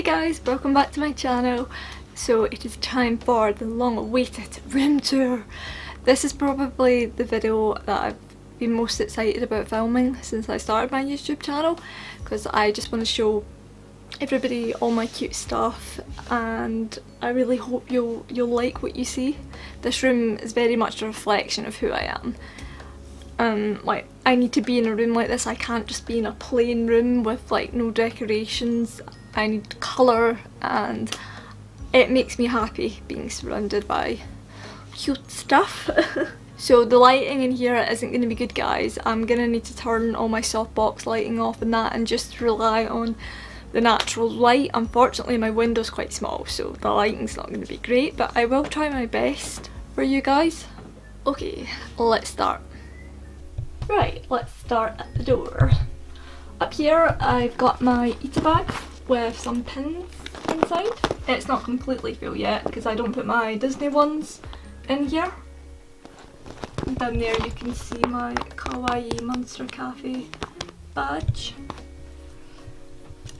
guys, welcome back to my channel. So it is time for the long awaited room tour. This is probably the video that I've been most excited about filming since I started my YouTube channel, because I just want to show everybody all my cute stuff and I really hope you'll like what you see. This room is very much a reflection of who I am. Like, I need to be in a room like this. I can't just be in a plain room with like no decorations. I need colour, and it makes me happy being surrounded by cute stuff. So the lighting in here isn't going to be good, guys. I'm going to need to turn all my softbox lighting off and that and just rely on the natural light. Unfortunately my window's quite small, so the lighting's not going to be great, but I will try my best for you guys. Okay, let's start. Right, let's start at the door. Up here I've got my Eater bag with some pins inside. It's not completely full yet because I don't put my Disney ones in here. And down there you can see my Kawaii Monster Cafe badge.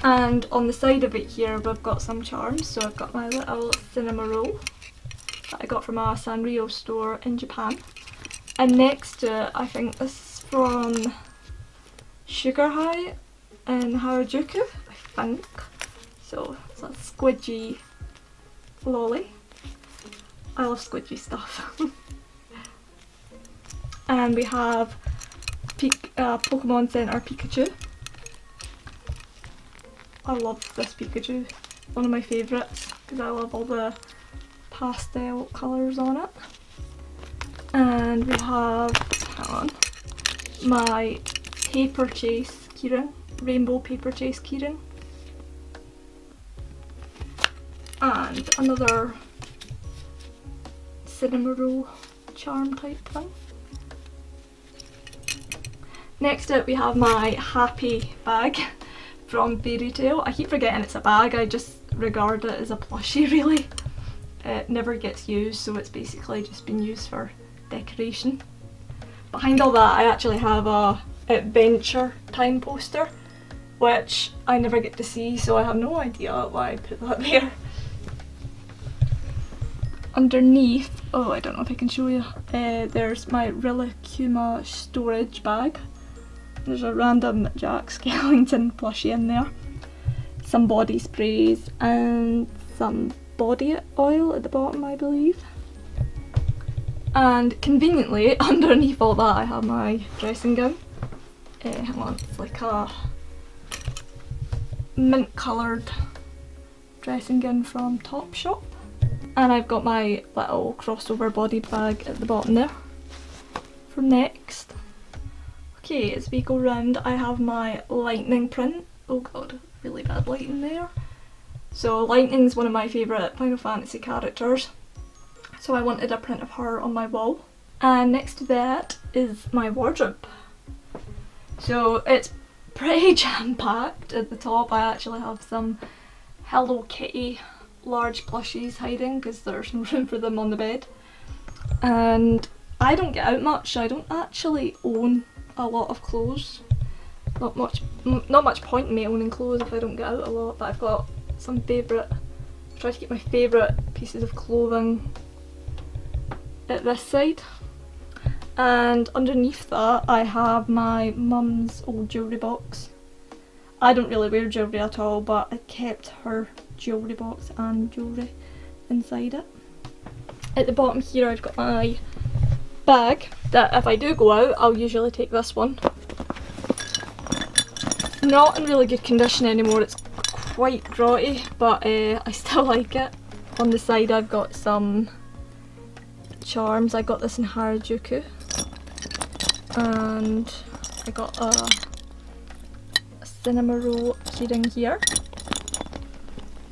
And on the side of it here we've got some charms. So I've got my little cinema roll that I got from a Sanrio store in Japan. And next to it, I think this is from Sugar High in Harajuku, I think. So it's a squidgy lolly. I love squidgy stuff. And we have Pokemon Center Pikachu. I love this Pikachu, one of my favourites, because I love all the pastel colours on it. And we have, hang on, my paper chase keyring, rainbow paper chase keyring. And another cinema roll charm type thing. Next up we have my happy bag from Fairy Tail. I keep forgetting it's a bag, I just regard it as a plushie really. It never gets used, so it's basically just been used for decoration. Behind all that I actually have a Adventure Time poster, which I never get to see, so I have no idea why I put that there. Underneath, oh I don't know if I can show you, there's my Rillacuma storage bag. There's a random Jack Skellington plushie in there, some body sprays and some body oil at the bottom I believe. And conveniently underneath all that I have my dressing gown. Hang on, it's like a mint coloured dressing gown from Topshop. And I've got my little crossover body bag at the bottom there for next. Okay, as we go round I have my lightning print. Oh god, really bad lighting there. So Lightning's one of my favourite Final Fantasy characters, so I wanted a print of her on my wall. And next to that is my wardrobe. So it's pretty jam-packed. At the top I actually have some Hello Kitty large plushies hiding because there's no room for them on the bed. And I don't get out much, I don't actually own a lot of clothes. Not much point in me owning clothes if I don't get out a lot, but I've got some favourite, try to keep my favourite pieces of clothing at this side. And underneath that I have my mum's old jewellery box. I don't really wear jewellery at all, but I kept her jewellery box and jewellery inside it. At the bottom here I've got my bag that if I do go out I'll usually take this one. Not in really good condition anymore, it's quite grotty, but I still like it. On the side I've got some charms. I got this in Harajuku, and I got a cinema roll keyring here,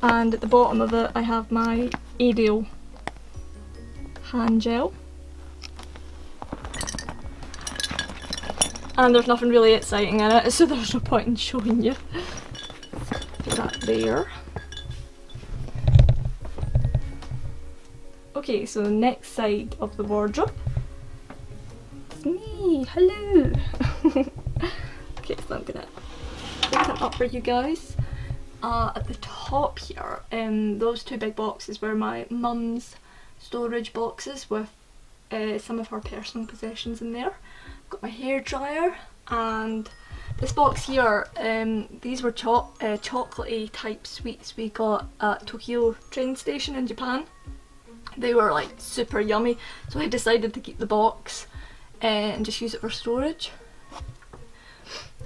and at the bottom of it I have my Ariel hand gel. And there's nothing really exciting in it, so there's no point in showing you. Put that there. Okay, so the next side of the wardrobe. It's me! Hello! Okay, so I'm gonna open it up for you guys. At the top here, those two big boxes were my mum's storage boxes with some of her personal possessions in there. Got my hairdryer, and this box here, these were chocolatey type sweets we got at Tokyo train station in Japan. They were like super yummy, so I decided to keep the box and just use it for storage.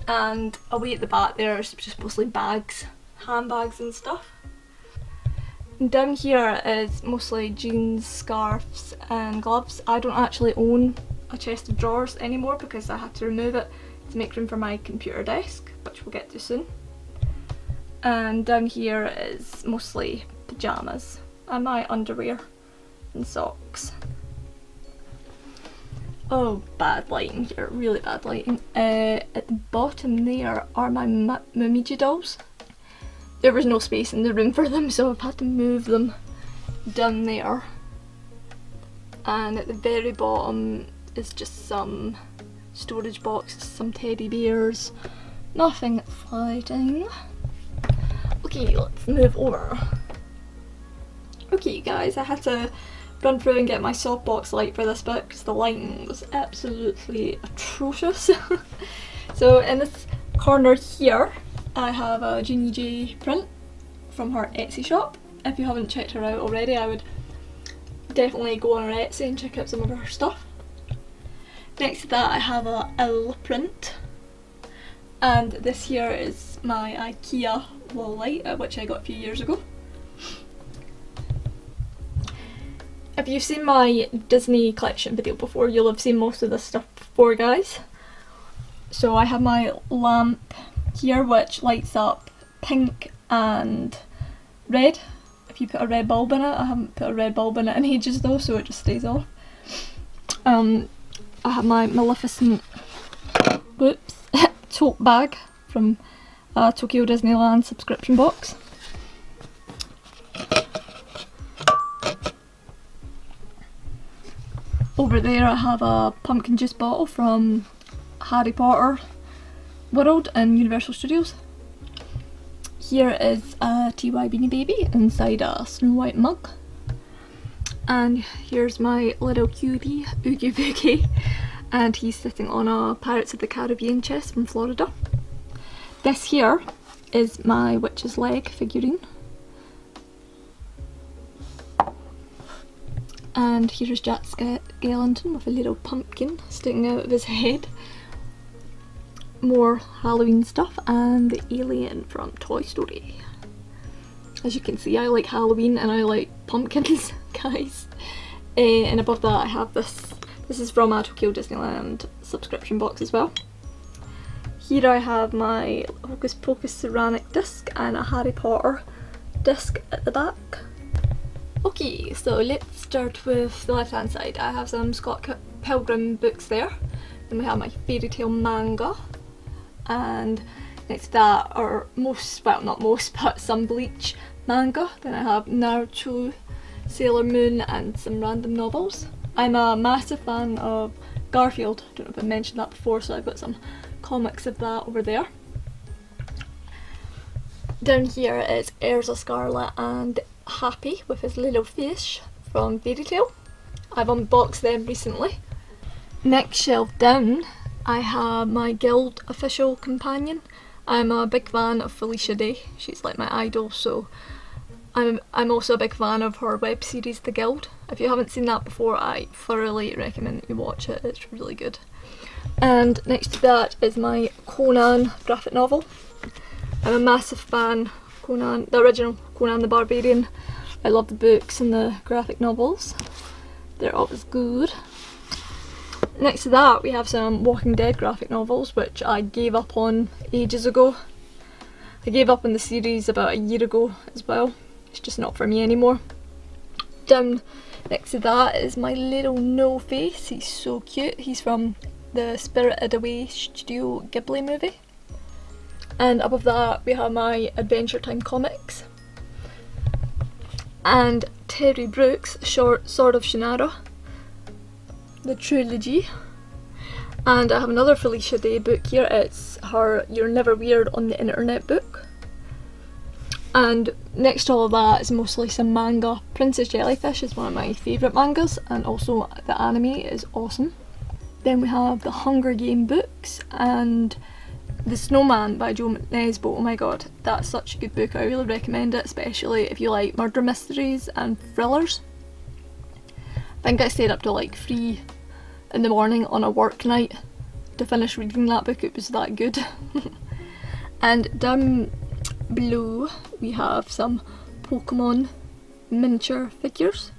And away at the back there is just mostly bags, handbags and stuff. And down here is mostly jeans, scarves and gloves. I don't actually own a chest of drawers anymore because I had to remove it to make room for my computer desk, which we'll get to soon. And down here is mostly pyjamas and my underwear and socks. Oh, bad lighting here, really bad lighting. At the bottom there are my Momiji dolls. There was no space in the room for them, so I've had to move them down there. And at the very bottom is just some storage boxes, some teddy bears, nothing exciting. Okay, let's move over. Okay guys, I had to run through and get my softbox light for this bit because the lighting was absolutely atrocious. So in this corner here I have a Jeannie J print from her Etsy shop. If you haven't checked her out already, I would definitely go on her Etsy and check out some of her stuff. Next to that I have a owl print, and this here is my IKEA wall light, which I got a few years ago. If you've seen my Disney collection video before, you'll have seen most of this stuff before, guys. So I have my lamp here which lights up pink and red if you put a red bulb in it. I haven't put a red bulb in it in ages though, so it just stays off. I have my Maleficent tote bag from Tokyo Disneyland subscription box. Over there I have a pumpkin juice bottle from Harry Potter World and Universal Studios. Here is a TY Beanie Baby inside a Snow White mug. And here's my little cutie, Oogie Boogie, and he's sitting on a Pirates of the Caribbean chest from Florida. This here is my witch's leg figurine. And here's Jack Skellington with a little pumpkin sticking out of his head. More Halloween stuff, and the alien from Toy Story. As you can see, I like Halloween and I like pumpkins, guys. And above that I have this. This is from a Tokyo Disneyland subscription box as well. Here I have my Hocus Pocus ceramic disc and a Harry Potter disc at the back. Okay, so let's start with the left hand side. I have some Scott Pilgrim books there. Then we have my fairy tale manga. And next to that are most, well not most, but some Bleach manga. Then I have Naruto, Sailor Moon and some random novels. I'm a massive fan of Garfield, I don't know if I mentioned that before, so I've got some comics of that over there. Down here is Erza Scarlet and Happy with his little fish from Fairy Tail. I've unboxed them recently. Next shelf down I have my Guild official companion. I'm a big fan of Felicia Day, she's like my idol, so I'm also a big fan of her web series The Guild. If you haven't seen that before, I thoroughly recommend that you watch it, it's really good. And next to that is my Conan graphic novel. I'm a massive fan of Conan, the original Conan the Barbarian. I love the books and the graphic novels, they're always good. Next to that we have some Walking Dead graphic novels, which I gave up on ages ago. I gave up on the series about a year ago as well. It's just not for me anymore. Down next to that is my little No Face. He's so cute. He's from the Spirited Away Studio Ghibli movie. And above that we have my Adventure Time comics. And Terry Brooks' Sword of Shannara, the trilogy. And I have another Felicia Day book here. It's her You're Never Weird on the Internet book. And next to all of that is mostly some manga. Princess Jellyfish is one of my favourite mangas, and also the anime is awesome. Then we have the Hunger Game books and The Snowman by Joe Nesbo. Oh my god, that's such a good book. I really recommend it, especially if you like murder mysteries and thrillers. I think I stayed up till like 3 in the morning on a work night to finish reading that book. It was that good. And down below we have some Pokemon miniature figures.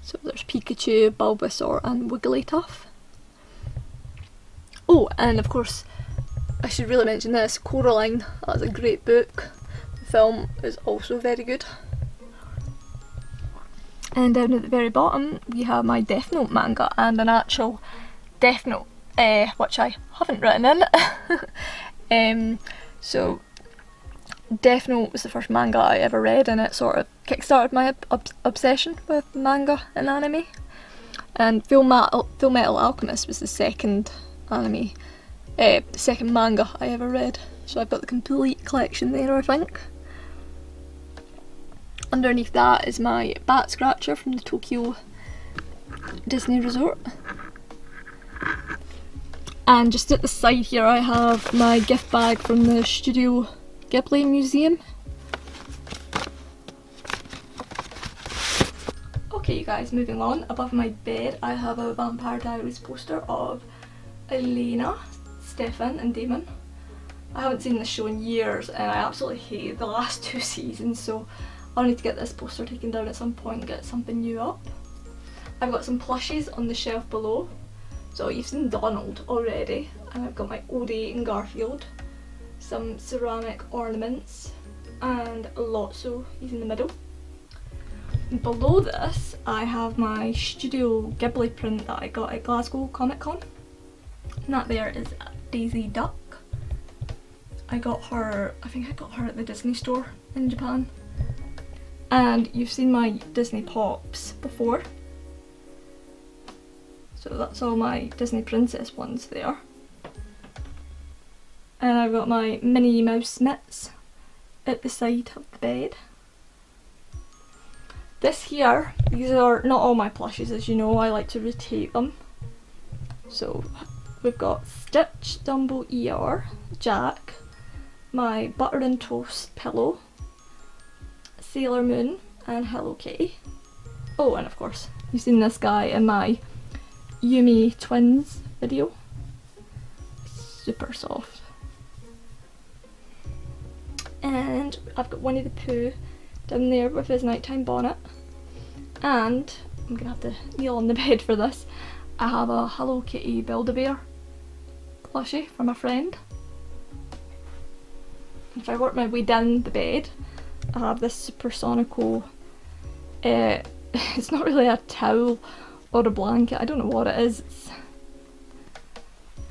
So there's Pikachu, Bulbasaur and Wigglytuff. Oh, and of course I should really mention this, Coraline. That's a great book. The film is also very good. And down at the very bottom we have my Death Note manga and an actual Death Note, which I haven't written in. So Death Note was the first manga I ever read, and it sort of kickstarted my obsession with manga and anime. And Full Metal Alchemist was the second second manga I ever read. So I've got the complete collection there, I think. Underneath that is my bat scratcher from the Tokyo Disney Resort. And just at the side here I have my gift bag from the Studio Ghibli Museum. Okay you guys, moving on. Above my bed I have a Vampire Diaries poster of Elena, Stefan and Damon. I haven't seen this show in years and I absolutely hated the last 2 seasons, so I'll need to get this poster taken down at some point and get something new up. I've got some plushies on the shelf below. So you've seen Donald already, and I've got my Odie and Garfield, some ceramic ornaments, and Lotso, he's in the middle. And below this I have my Studio Ghibli print that I got at Glasgow Comic Con. And that there is Daisy Duck. I think I got her at the Disney store in Japan. And you've seen my Disney Pops before. So that's all my Disney Princess ones there. And I've got my Minnie Mouse mitts at the side of the bed. This here, these are not all my plushies, as you know, I like to rotate them. So we've got Stitch, Dumbo ER, Jack, my Butter and Toast pillow, Sailor Moon and Hello Kitty. Oh, and of course you've seen this guy in my Yumi Twins video. Super soft. And I've got Winnie the Pooh down there with his nighttime bonnet. And I'm gonna have to kneel on the bed for this. I have a Hello Kitty Build-A-Bear plushie from a friend. If I work my way down the bed, I have this Supersonical, it's not really a towel or a blanket, I don't know what it is. It's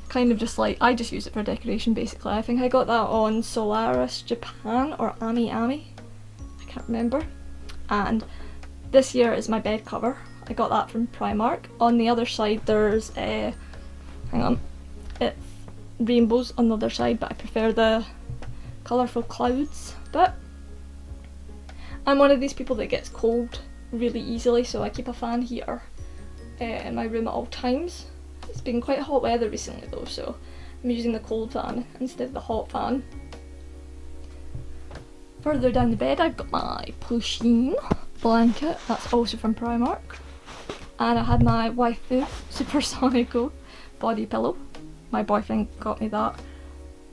kind of just like, I just use it for decoration basically. I think I got that on Solaris Japan or Ami, I can't remember. And this here is my bed cover. I got that from Primark. On the other side there's hang on, it's rainbows on the other side, but I prefer the colourful clouds bit. I'm one of these people that gets cold really easily, so I keep a fan heater in my room at all times. It's been quite hot weather recently though, so I'm using the cold fan instead of the hot fan. Further down the bed I've got my Plusheen blanket, that's also from Primark. And I had my waifu Supersonico body pillow. My boyfriend got me that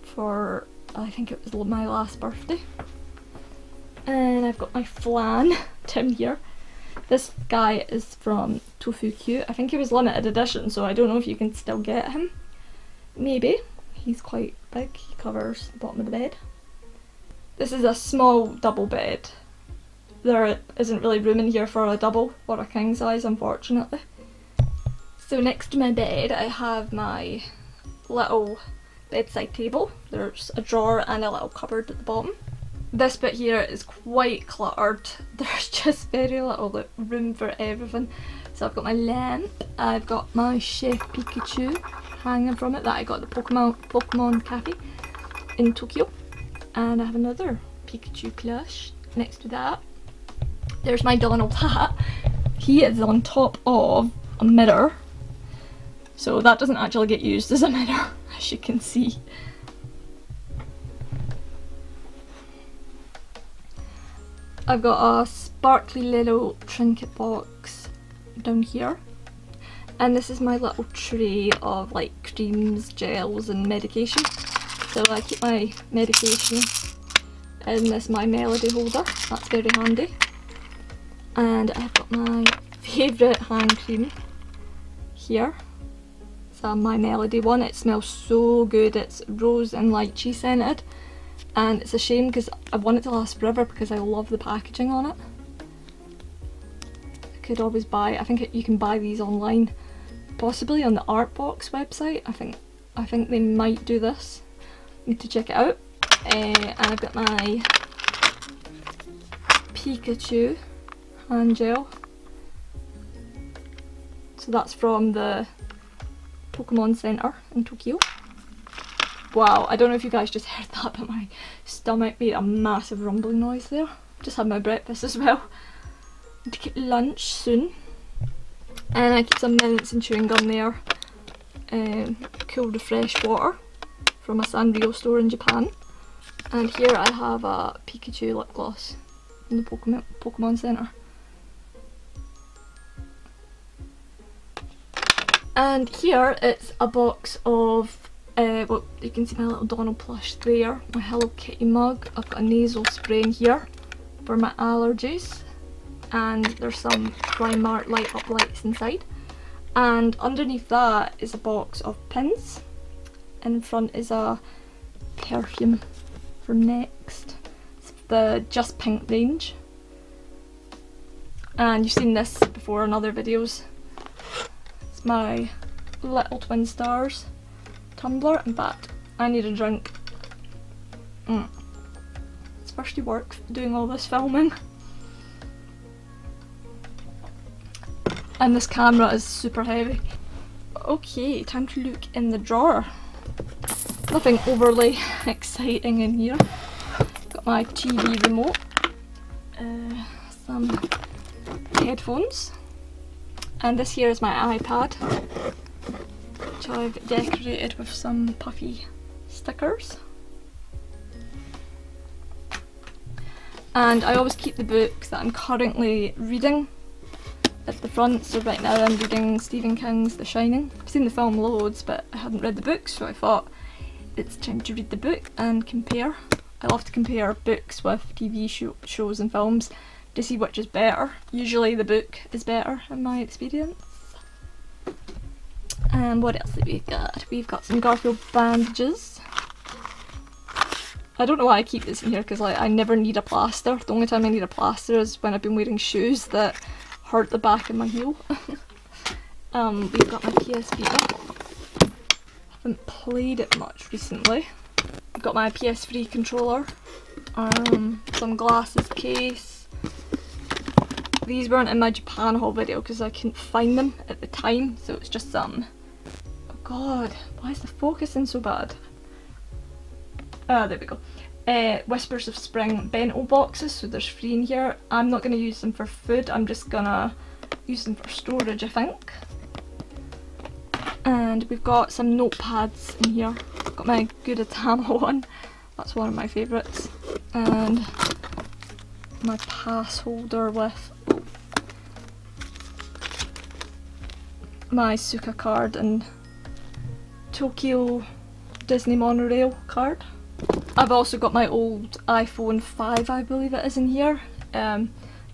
for, I think it was my last birthday. And I've got my flan down here. This guy is from Tofu Q. I think he was limited edition, so I don't know if you can still get him. Maybe. He's quite big. He covers the bottom of the bed. This is a small double bed. There isn't really room in here for a double or a king size, unfortunately. So next to my bed I have my little bedside table. There's a drawer and a little cupboard at the bottom. This bit here is quite cluttered. There's just very little room for everything. So I've got my lamp, I've got my Chef Pikachu hanging from it that I got at the Pokemon Cafe in Tokyo. And I have another Pikachu plush. next to that, there's my Donald hat. He is on top of a mirror, so that doesn't actually get used as a mirror, as you can see. I've got a sparkly little trinket box down here, and this is my little tray of like creams, gels and medication. So I keep my medication in this my melody holder, that's very handy. And I've got my favourite hand cream here. It's a My Melody one. It smells so good. It's rose and lychee scented, and it's a shame because I want it to last forever because I love the packaging on it. I could always buy, I think you can buy these online, possibly on the Artbox website. I think they might do this. Need to check it out. And I've got my Pikachu hand gel. So that's from the Pokemon Center in Tokyo. Wow, I don't know if you guys just heard that, but my stomach made a massive rumbling noise there. Just had my breakfast as well. Need to get lunch soon. And I keep some mints and chewing gum there. Cool refresh water from a Sanrio store in Japan. And here I have a Pikachu lip gloss from the Pokemon Center. And here it's a box of, well, you can see my little Donald plush there, my Hello Kitty mug. I've got a nasal spray in here for my allergies, and there's some Primark light up lights inside. And underneath that is a box of pins. In front is a perfume from Next. It's the Just Pink range. And you've seen this before in other videos. It's my Little Twin Stars tumbler. In fact, I need a drink. It's thirsty work doing all this filming. And this camera is super heavy. Okay, time to look in the drawer. Nothing overly exciting in here. Got my TV remote, some headphones, and this here is my iPad, which I've decorated with some puffy stickers. And I always keep the books that I'm currently reading at the front. So right now I'm reading Stephen King's The Shining. I've seen the film loads, but I hadn't read the book, so I thought it's time to read the book and compare. I love to compare books with TV shows and films to see which is better. Usually the book is better in my experience. And what else have we got? We've got some Garfield bandages. I don't know why I keep this in here because I never need a plaster. The only time I need a plaster is when I've been wearing shoes that hurt the back of my heel. We've got my PS Vita. Haven't played it much recently. I've got my PS3 controller, some glasses case. These weren't in my Japan haul video because I couldn't find them at the time, so it's just some. Oh god, why is the focusing so bad? Ah, there we go. Whispers of Spring bento boxes, so there's 3 in here. I'm not going to use them for food, I'm just gonna use them for storage, I think. And we've got some notepads in here. I've got my Gudetama one, that's one of my favourites. And my pass holder with my Suka card and Tokyo Disney monorail card. I've also got my old iPhone 5, I believe it is, in here.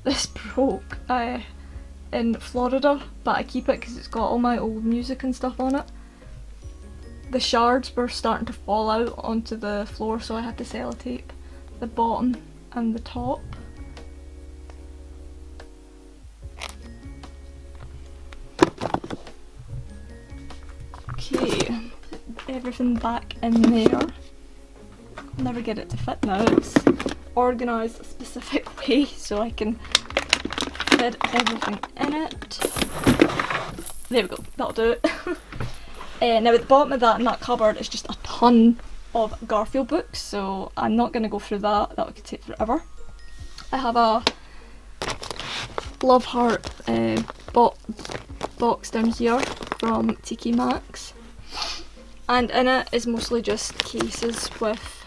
This broke in Florida, but I keep it because it's got all my old music and stuff on it. The shards were starting to fall out onto the floor, so I had to sellotape the bottom and the top. Okay, put everything back in there. I'll never get it to fit now. It's organised a specific way so I can fit everything in it. There we go, that'll do it. Now at the bottom of that in that cupboard is just a ton of Garfield books, so I'm not going to go through that, that could take forever. I have a Love Heart box down here from TK Maxx, and in it is mostly just cases with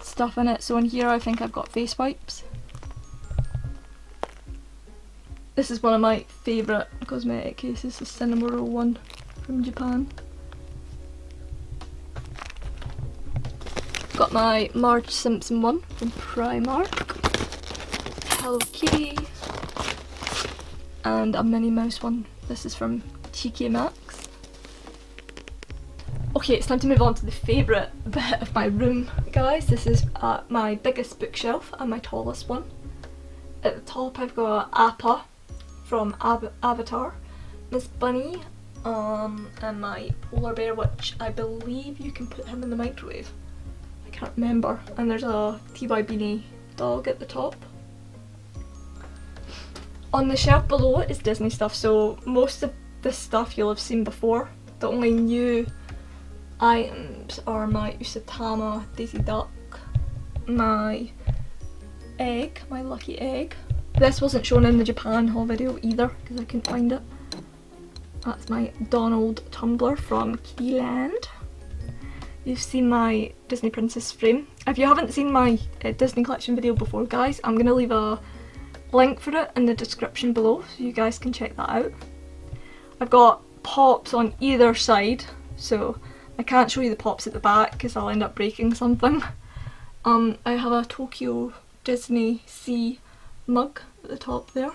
stuff in it. So in here I think I've got face wipes. This is one of my favourite cosmetic cases, the Cinema Roll one from Japan. Got my Marge Simpson one from Primark, Hello Kitty, and a Minnie Mouse one. This is from TK Maxx. Okay, it's time to move on to the favourite bit of my room, guys. This is my biggest bookshelf and my tallest one. At the top I've got Appa from Avatar, Miss Bunny, and my polar bear, which I believe you can put him in the microwave. I can't remember. And there's a TY Beanie dog at the top. On the shelf below is Disney stuff, so most of this stuff you'll have seen before. The only new items are my Usatama Daisy Duck, my egg, my lucky egg. This wasn't shown in the Japan haul video either because I couldn't find it. That's my Donald tumbler from Keyland. You've seen my Disney Princess frame. If you haven't seen my Disney collection video before, guys, I'm going to leave a link for it in the description below so you guys can check that out. I've got pops on either side, so I can't show you the pops at the back because I'll end up breaking something. I have a Tokyo Disney Sea mug at the top there,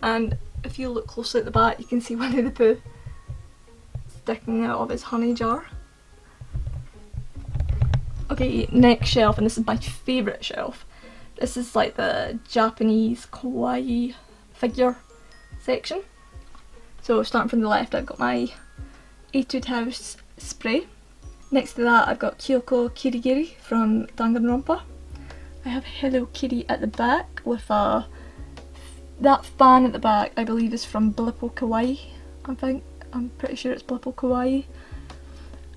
and if you look closely at the back you can see Winnie the Pooh sticking out of his honey jar. Okay, next shelf, and this is my favourite shelf. This is like the Japanese Kawaii figure section. So starting from the left, I've got my Etude House spray. Next to that I've got Kyoko Kirigiri from Danganronpa. I have Hello Kitty at the back with that fan at the back I believe is from Blippo Kawaii. I'm pretty sure it's Blippo Kawaii.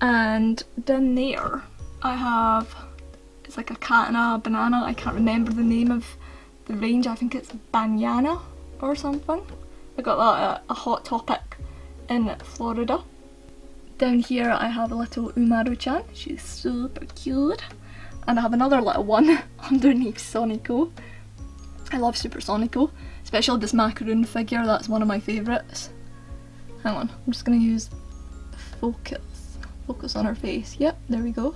And down there I have, it's like a cat and a banana. I can't remember the name of the range. I think it's Banyana or something. I got that at a Hot Topic in Florida. Down here I have a little Umaru-chan. She's super cute. And I have another little one underneath Sonico. I love Super Sonico, especially this macaroon figure. That's one of my favourites. Hang on, I'm just going to use focus on her face. Yep, there we go.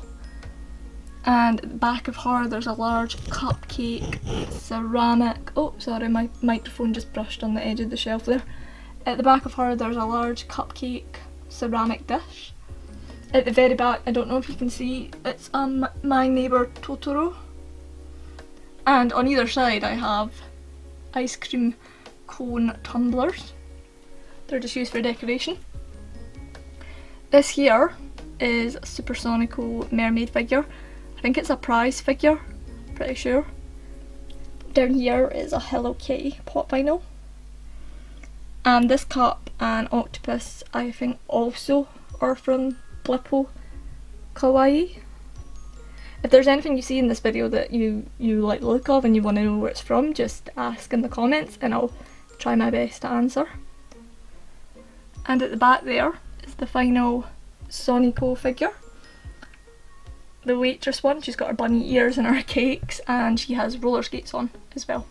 And at the back of her there's a large cupcake ceramic, oh sorry, my microphone just brushed on the edge of the shelf there. At the back of her there's a large cupcake ceramic dish. At the very back, I don't know if you can see, it's My Neighbour Totoro. And on either side I have ice cream cone tumblers. They're just used for decoration. This here is a Super Sonico mermaid figure. I think it's a prize figure, pretty sure. Down here is a Hello Kitty pop vinyl. And this cup and octopus I think also are from Blippo Kawaii. If there's anything you see in this video that you like the look of and you want to know where it's from, just ask in the comments and I'll try my best to answer. And at the back there is the final Sonico figure. The waitress one, she's got her bunny ears and her cakes, and she has roller skates on as well.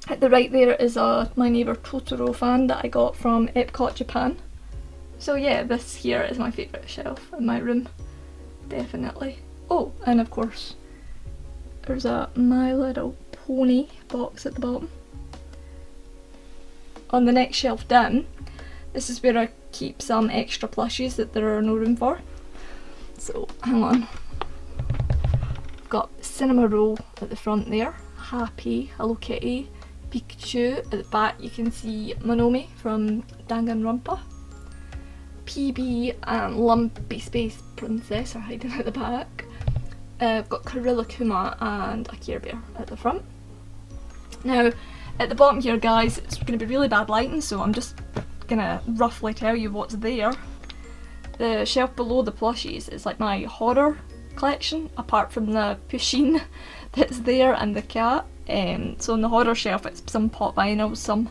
At the right there is a My Neighbour Totoro fan that I got from Epcot, Japan. So yeah, this here is my favourite shelf in my room, definitely. Oh, and of course there's a My Little Pony box at the bottom. On the next shelf down, this is where I keep some extra plushies that there are no room for. So hang on, I've got Cinema Roll at the front there, Happy, Hello Kitty, Pikachu. At the back you can see Monomi from Danganronpa. PB and Lumpy Space Princess are hiding at the back. I've got Kuma and a Care Bear at the front. Now at the bottom here, guys, it's going to be really bad lighting, so I'm just going to roughly tell you what's there. The shelf below the plushies is like my horror collection, apart from the Pusheen that's there and the cat. So on the horror shelf it's some pop vinyls, some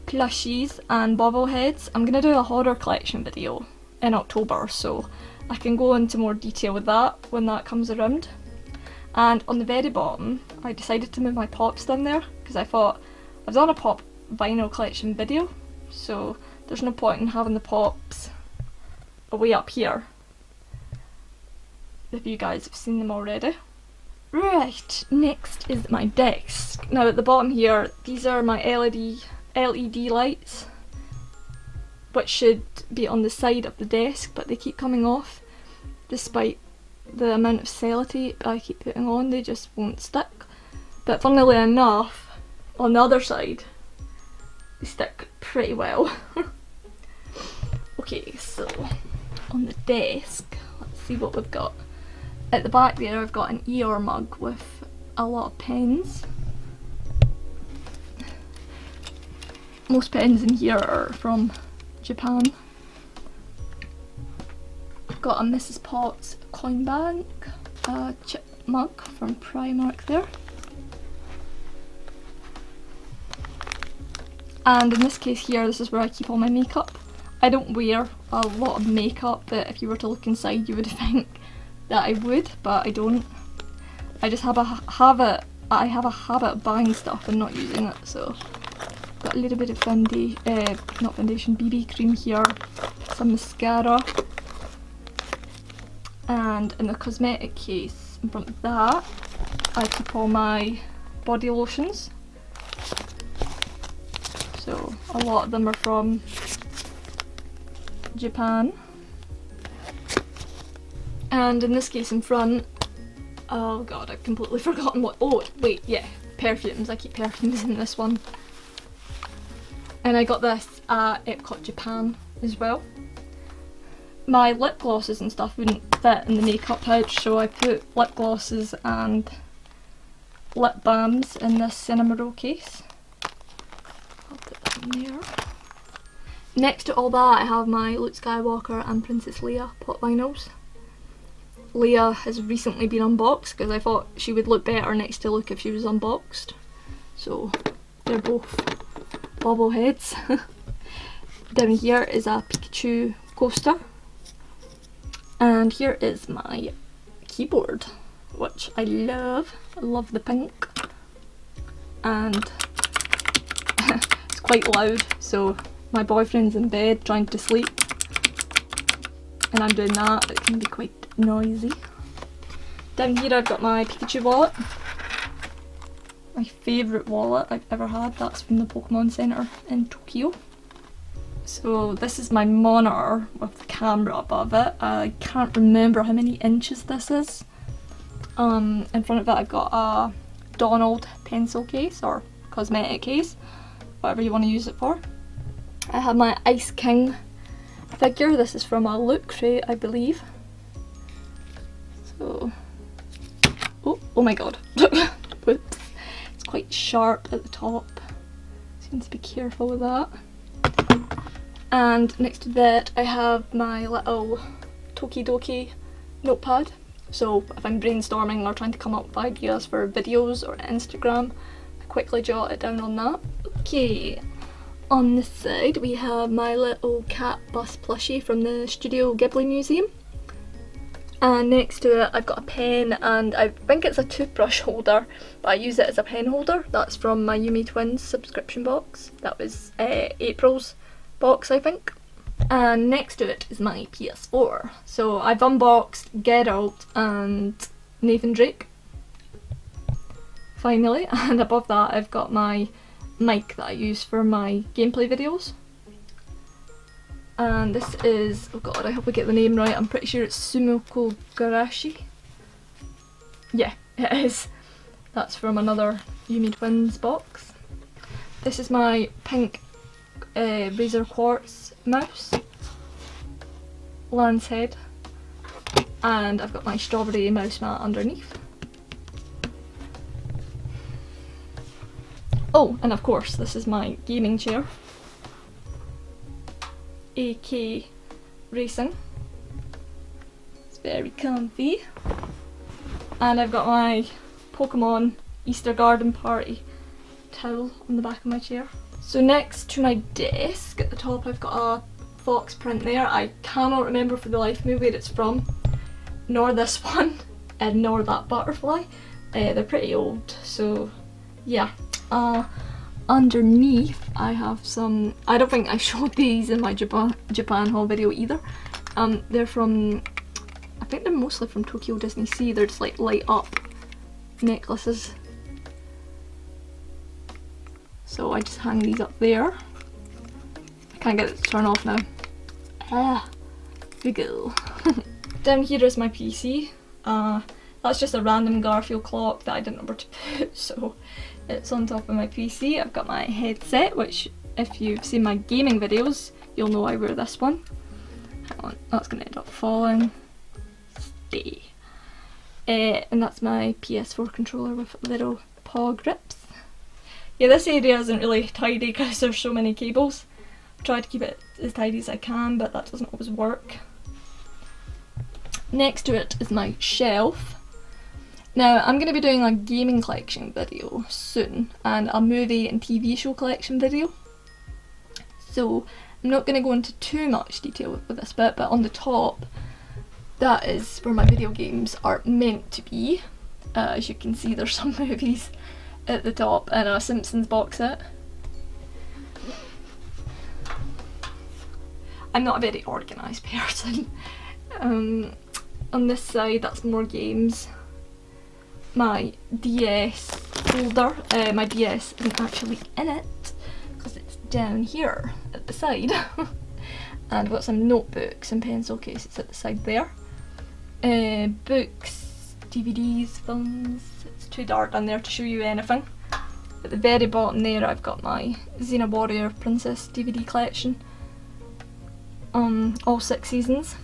plushies and bobbleheads. I'm gonna do a horror collection video in October, so I can go into more detail with that when that comes around. And on the very bottom I decided to move my pops down there because I thought I've done a pop vinyl collection video, so there's no point in having the pops away up here if you guys have seen them already. Right, next is my desk. Now at the bottom here, these are my LED lights, which should be on the side of the desk, but they keep coming off despite the amount of sellotape I keep putting on. They just won't stick. But funnily enough, on the other side, they stick pretty well. Okay, so on the desk, let's see what we've got. At the back there I've got an Eeyore mug with a lot of pens. Most pens in here are from Japan. I've got a Mrs. Potts coin bank, a chip mug from Primark there. And in this case here, this is where I keep all my makeup. I don't wear a lot of makeup that if you were to look inside you would think that I would, but I don't. I just have a habit of buying stuff and not using it, so got a little bit of BB cream here, some mascara, and in the cosmetic case in front of that I keep all my body lotions. So a lot of them are from Japan. And in this case in front, oh god, I've completely forgotten what, oh wait, yeah, perfumes. I keep perfumes in this one. And I got this at Epcot Japan as well. My lip glosses and stuff wouldn't fit in the makeup pouch, so I put lip glosses and lip balms in this cinema roll case. I'll put that in there. Next to all that I have my Luke Skywalker and Princess Leia pop vinyls. Leia has recently been unboxed because I thought she would look better next to Luke if she was unboxed. So they're both bobbleheads. Down here is a Pikachu coaster. And here is my keyboard, which I love. I love the pink. And it's quite loud, so my boyfriend's in bed trying to sleep and I'm doing that. It can be quite noisy. Down here I've got my Pikachu wallet. My favourite wallet I've ever had. That's from the Pokemon Centre in Tokyo. So this is my monitor with the camera above it. I can't remember how many inches this is. In front of it I've got a Donald pencil case or cosmetic case, whatever you want to use it for. I have my Ice King figure. This is from a loot crate, I believe. So, oh my god. Whoops. It's quite sharp at the top. So you need to be careful with that. And next to that I have my little Tokidoki notepad. So if I'm brainstorming or trying to come up with ideas for videos or Instagram, I quickly jot it down on that. Okay, on this side we have my little cat bus plushie from the Studio Ghibli Museum. And next to it I've got a pen, and I think it's a toothbrush holder, but I use it as a pen holder. That's from my Yumi Twins subscription box. That was April's box, I think. And next to it is my PS4. So I've unboxed Geralt and Nathan Drake finally, and above that I've got my mic that I use for my gameplay videos. And this is, oh god, I hope I get the name right, I'm pretty sure it's Sumoko Garashi. Yeah, it is. That's from another Yumi Twins box. This is my pink Razer Quartz mouse, Lance head, and I've got my strawberry mouse mat underneath. Oh, and of course this is my gaming chair, AK Racing. It's very comfy. And I've got my Pokemon Easter Garden Party towel on the back of my chair. So next to my desk at the top I've got a fox print there. I cannot remember for the life of me where it's from, nor this one, and nor that butterfly. They're pretty old, so yeah. Underneath I have some, I don't think I showed these in my Japan haul video either. They're from, I think they're mostly from Tokyo Disney Sea. They're just like light up necklaces. So I just hang these up there. I can't get it to turn off now. Wiggle. Down here is my PC. That's just a random Garfield clock that I didn't know where to put, so it's on top of my PC. I've got my headset, which if you've seen my gaming videos, you'll know I wear this one. Hang on, that's going to end up falling. Stay. And that's my PS4 controller with little paw grips. Yeah, this area isn't really tidy because there's so many cables. I try to keep it as tidy as I can, but that doesn't always work. Next to it is my shelf. Now, I'm going to be doing a gaming collection video soon, and a movie and TV show collection video. So, I'm not going to go into too much detail with this bit, but on the top, that is where my video games are meant to be. As you can see, there's some movies at the top and a Simpsons box set. I'm not a very organised person. On this side, that's more games. My DS folder, my DS isn't actually in it because it's down here at the side. And I've got some notebooks and pencil cases at the side there. Books, DVDs, films. It's too dark down there to show you anything. At the very bottom there I've got my Xena Warrior Princess DVD collection. All 6 seasons.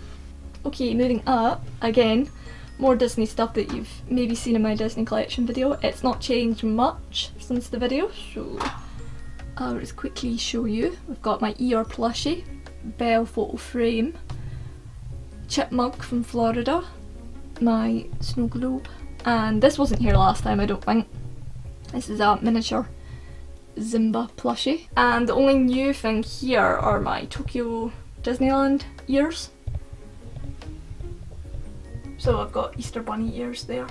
Okay, moving up, again, more Disney stuff that you've maybe seen in my Disney collection video. It's not changed much since the video, so I'll just quickly show you. We've got my Eeyore plushie, Belle photo frame, Chipmunk from Florida, my snow globe, and this wasn't here last time, I don't think. This is a miniature Zimba plushie. And the only new thing here are my Tokyo Disneyland ears. So I've got Easter Bunny ears there.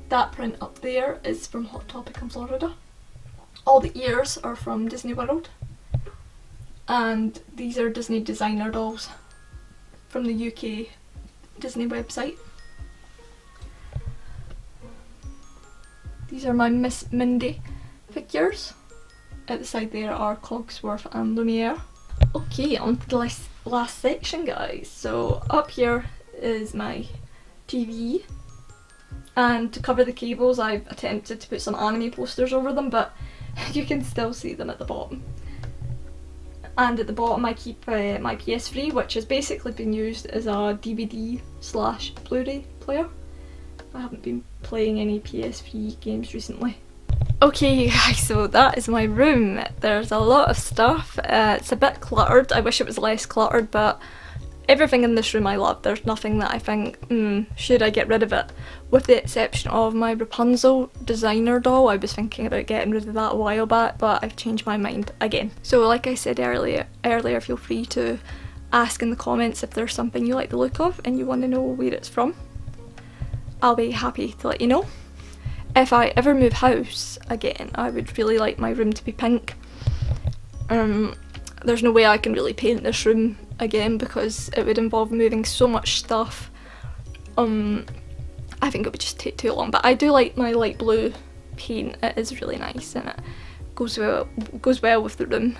That print up there is from Hot Topic in Florida. All the ears are from Disney World. And these are Disney designer dolls from the UK Disney website. These are my Miss Mindy figures. At the side there are Cogsworth and Lumiere. Okay, on to the last section, guys. So up here is my TV, and to cover the cables I've attempted to put some anime posters over them, but you can still see them at the bottom. And at the bottom I keep my PS3, which has basically been used as a DVD/Blu-ray player. I haven't been playing any PS3 games recently. Okay guys, so that is my room. There's a lot of stuff. It's a bit cluttered. I wish it was less cluttered, but everything in this room I love. There's nothing that I think, should I get rid of it? With the exception of my Rapunzel designer doll. I was thinking about getting rid of that a while back, but I've changed my mind again. So like I said earlier, feel free to ask in the comments if there's something you like the look of and you want to know where it's from. I'll be happy to let you know. If I ever move house again, I would really like my room to be pink. There's no way I can really paint this room again because it would involve moving so much stuff. I think it would just take too long, but I do like my light blue paint. It is really nice and it goes well with the room.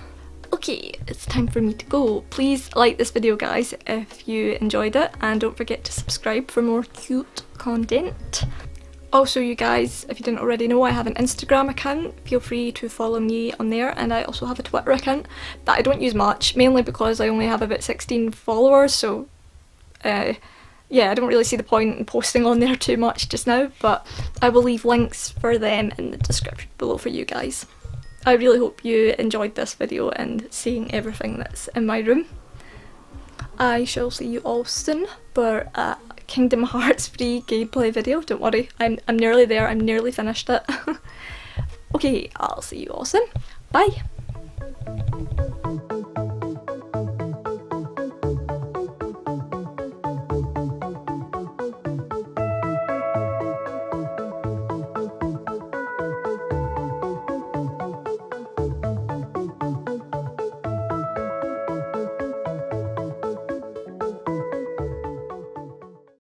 Okay, it's time for me to go. Please like this video guys if you enjoyed it, and don't forget to subscribe for more cute content. Also you guys, if you didn't already know, I have an Instagram account. Feel free to follow me on there, and I also have a Twitter account that I don't use much, mainly because I only have about 16 followers, so yeah, I don't really see the point in posting on there too much just now, but I will leave links for them in the description below for you guys. I really hope you enjoyed this video and seeing everything that's in my room. I shall see you all soon for a Kingdom Hearts free gameplay video. Don't worry, I'm nearly there, I'm nearly finished it. Okay, I'll see you all soon. Bye!